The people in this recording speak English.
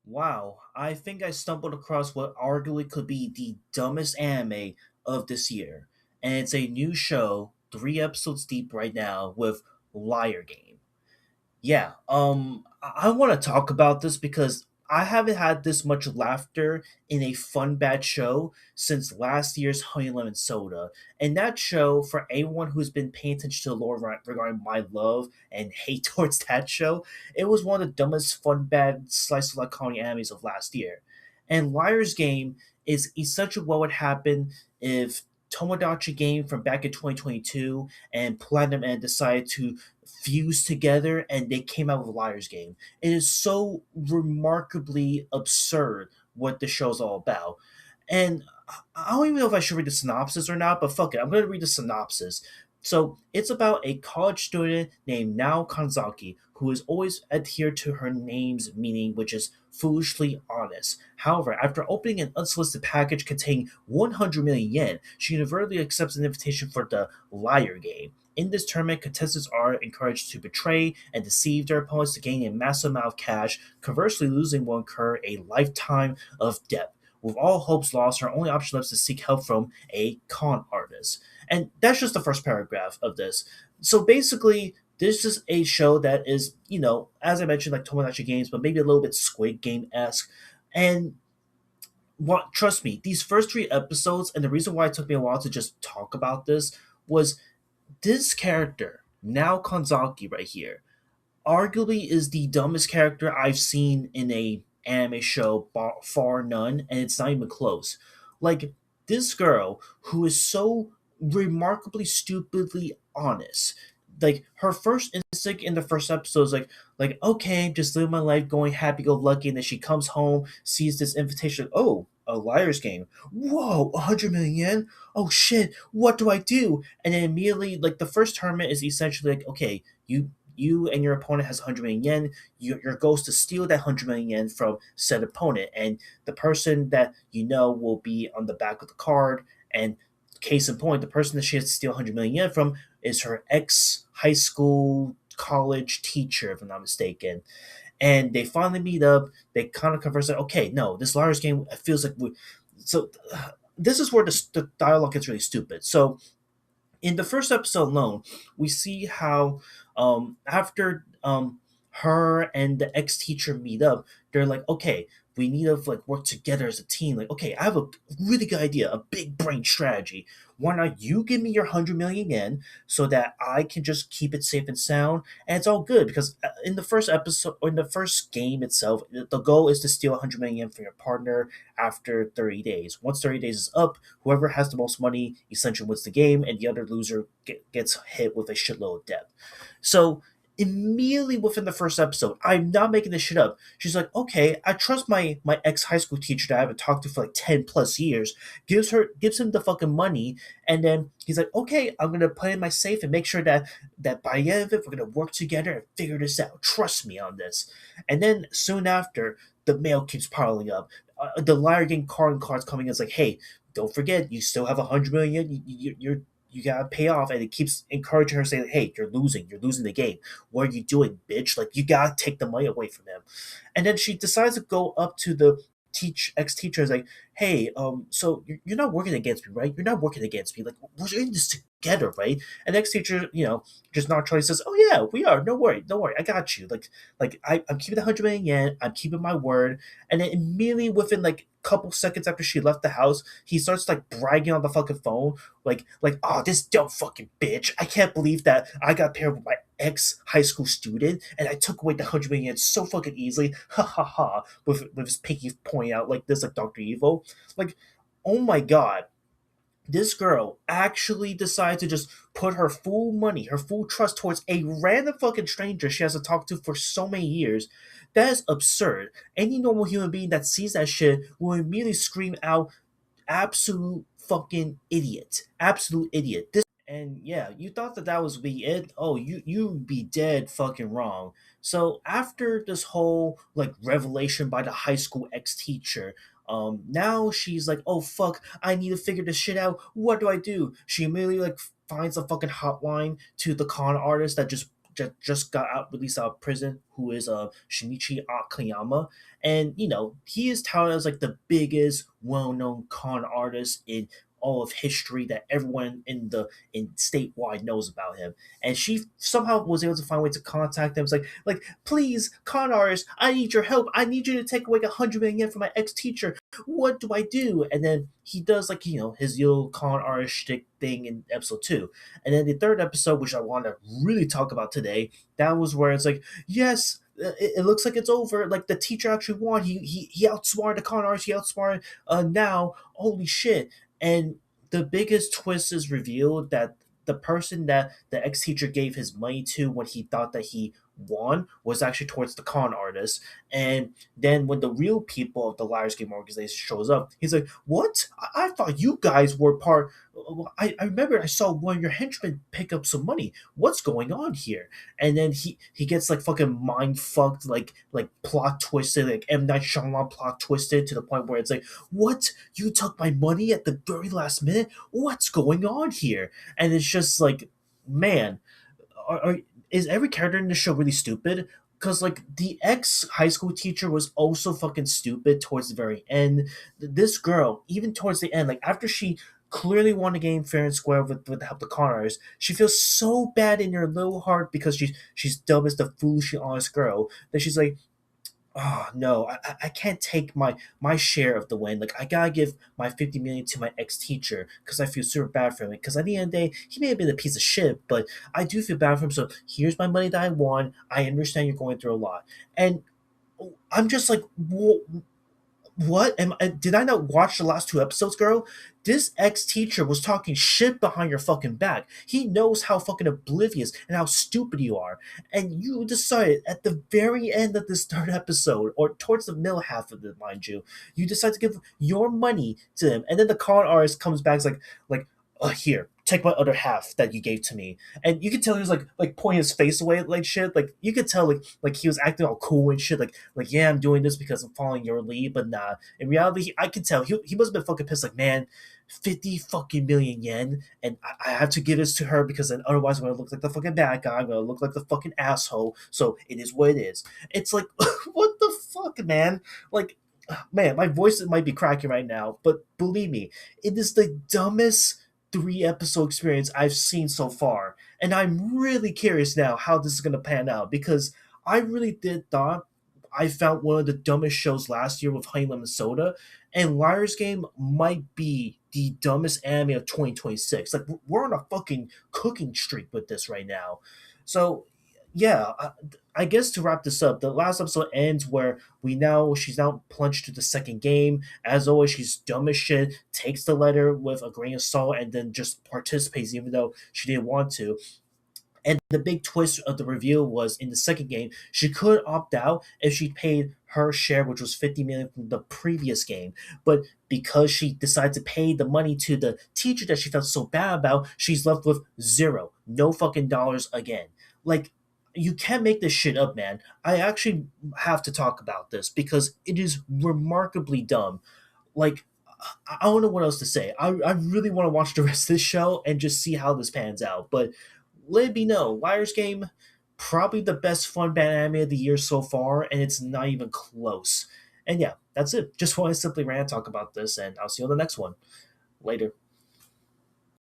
Wow, I think I stumbled across what arguably could be the dumbest anime of this year. And it's a new show, 3 episodes deep right now, with Liar Game. Yeah, I want to talk about this because I haven't had this much laughter in a fun bad show since last year's Honey Lemon Soda. And that show, for anyone who's been paying attention to the lore regarding my love and hate towards that show, it was one of the dumbest fun bad slice of life comedy animes of last year. And Liar's Game is essentially what would happen if Tomodachi game from back in 2022 and Platinum End decided to fused together and they came out with Liar's Game. It is so remarkably absurd what the show's all about. And I don't even know if I should read the synopsis or not, but fuck it, I'm going to read the synopsis. So it's about a college student named Nao Kanzaki who has always adhered to her name's meaning, which is foolishly honest. However, after opening an unsolicited package containing 100 million yen, she inadvertently accepts an invitation for the Liar Game. In this tournament, contestants are encouraged to betray and deceive their opponents to gain a massive amount of cash. Conversely, losing will incur a lifetime of debt. With all hopes lost, her only option left is to seek help from a con artist. And that's just the first paragraph of this. So basically, this is a show that is, as I mentioned, like Tomodachi games, but maybe a little bit Squid Game esque. And what trust me, these first 3 episodes, and the reason why it took me a while to just talk about this was this character, now Kanzaki right here, arguably is the dumbest character I've seen in a anime show, far none, and it's not even close. Like this girl who is so remarkably stupidly honest. Like her first instinct in the first episode is like okay, just live my life, going happy go lucky, and then she comes home, sees this invitation, like, oh, a Liar's Game. Whoa, 100 million yen. Oh shit, what do I do? And then immediately, like the first tournament is essentially like, okay, you and your opponent has 100 million yen. Your goal is to steal that 100 million yen from said opponent, and the person that you know will be on the back of the card. And case in point, the person that she has to steal 100 million yen from is her ex high school college teacher, if I'm not mistaken. And they finally meet up. They kind of converse like, okay, no, this Liar's Game feels like so. This is where the dialogue gets really stupid. So in the first episode alone, we see how after her and the ex teacher meet up, they're like, okay, we need to like work together as a team. Like, okay, I have a really good idea, a big brain strategy. Why not you give me your 100 million yen so that I can just keep it safe and sound, and it's all good because in the first episode or in the first game itself, the goal is to steal 100 million yen from your partner after 30 days. Once 30 days is up, whoever has the most money essentially wins the game, and the other loser gets hit with a shitload of debt. So immediately within the first episode, I'm not making this shit up. She's like, okay, I trust my ex high school teacher that I haven't talked to for like 10 plus years. Gives him the fucking money, and then he's like, okay, I'm gonna put it in my safe and make sure that by the end of it, we're gonna work together and figure this out. Trust me on this. And then soon after, the mail keeps piling up. The liar getting card and cards coming in. It's like, hey, don't forget, you still have 100 million. You gotta pay off, and it keeps encouraging her, saying, "Hey, you're losing the game. What are you doing, bitch? Like you gotta take the money away from him." And then she decides to go up to the ex teacher, is like, "Hey, so you're not working against me, right? You're not working against me. Like we're in this together, right?" And the ex teacher, just naturally says, "Oh yeah, we are. Don't worry, I got you. I'm keeping the 100 million yen. I'm keeping my word." And then immediately within like couple seconds after she left the house, he starts like bragging on the fucking phone, oh, this dumb fucking bitch. I can't believe that I got paired with my ex high school student and I took away the 100 million so fucking easily. Ha ha ha. With his pinky pointing out like this, like Dr. Evil. Like, oh my god. This girl actually decided to just put her full money, her full trust towards a random fucking stranger she hasn't talked to for so many years. That is absurd. Any normal human being that sees that shit will immediately scream out, absolute fucking idiot. Absolute idiot. And yeah, you thought that that was be it. Oh, you'd be dead fucking wrong. So after this whole like revelation by the high school ex teacher, now she's like, oh fuck, I need to figure this shit out. What do I do? She immediately like finds a fucking hotline to the con artist that just just got out released out of prison, who is Shinichi Akiyama, and he is touted as like the biggest well-known con artist in all of history, that everyone in statewide knows about him. And she somehow was able to find a way to contact him. It's like please, con artist, I need your help. I need you to take away 100 million yen from my ex teacher. What do I do? And then he does like his little con artist shtick thing in episode 2. And then the third episode, which I want to really talk about today, that was where it's like, yes, it looks like it's over. Like the teacher actually won. He outsmarted the con artist. He outsmarted now. Holy shit! And the biggest twist is revealed that the person that the ex teacher gave his money to when he thought that he won was actually towards the con artist. And then when the real people of the Liars Game organization shows up, he's like, "What? I thought you guys were part. I remember I saw one of your henchmen pick up some money. What's going on here?" And then he gets like fucking mind fucked, like plot twisted, like M Night Shyamalan plot twisted to the point where it's like, "What? You took my money at the very last minute? What's going on here?" And it's just like, man, is every character in the show really stupid? Because like the ex high school teacher was also fucking stupid towards the very end. This girl, even towards the end, like after she clearly won the game fair and square with the help of the con artist, she feels so bad in her little heart because she's dumb as the foolishly honest girl that she's like, oh no, I can't take my share of the win. Like I gotta give my 50 million to my ex teacher because I feel super bad for him. Because at the end of the day, he may have been a piece of shit, but I do feel bad for him. So here's my money that I won. I understand you're going through a lot, and I'm just like, what did I not watch the last 2 episodes, girl? This ex-teacher was talking shit behind your fucking back. He knows how fucking oblivious and how stupid you are. And you decided at the very end of this third episode, or towards the middle half of it, mind you, you decide to give your money to him. And then the con artist comes back, like, here, take my other half that you gave to me. And you can tell he was like pointing his face away like shit. Like you could tell like he was acting all cool and shit. Like yeah, I'm doing this because I'm following your lead. But nah, in reality, I could tell he must have been fucking pissed. Like, man, 50 fucking million yen, and I have to give this to her because then otherwise I'm gonna look like the fucking bad guy. I'm gonna look like the fucking asshole. So it is what it is. It's like, what the fuck, man? Like, man, my voice might be cracking right now, but believe me, it is the dumbest 3 episode experience I've seen so far. And I'm really curious now how this is gonna pan out because I really did thought I found one of the dumbest shows last year with Honey Lemon Soda, and Liar's Game might be the dumbest anime of 2026. Like we're on a fucking cooking streak with this right now. So yeah, I guess to wrap this up, the last episode ends where she's now plunged to the second game. As always, she's dumb as shit, takes the letter with a grain of salt, and then just participates even though she didn't want to. And the big twist of the reveal was in the second game, she could opt out if she paid her share, which was 50 million from the previous game. But because she decided to pay the money to the teacher that she felt so bad about, she's left with zero. No fucking dollars again. Like, you can't make this shit up, man. I actually have to talk about this because it is remarkably dumb. Like, I don't know what else to say. I really want to watch the rest of this show and just see how this pans out. But let me know. Liar's Game, probably the best fun band anime of the year so far, and it's not even close. And yeah, that's it. Just want to simply rant talk about this, and I'll see you on the next one. Later.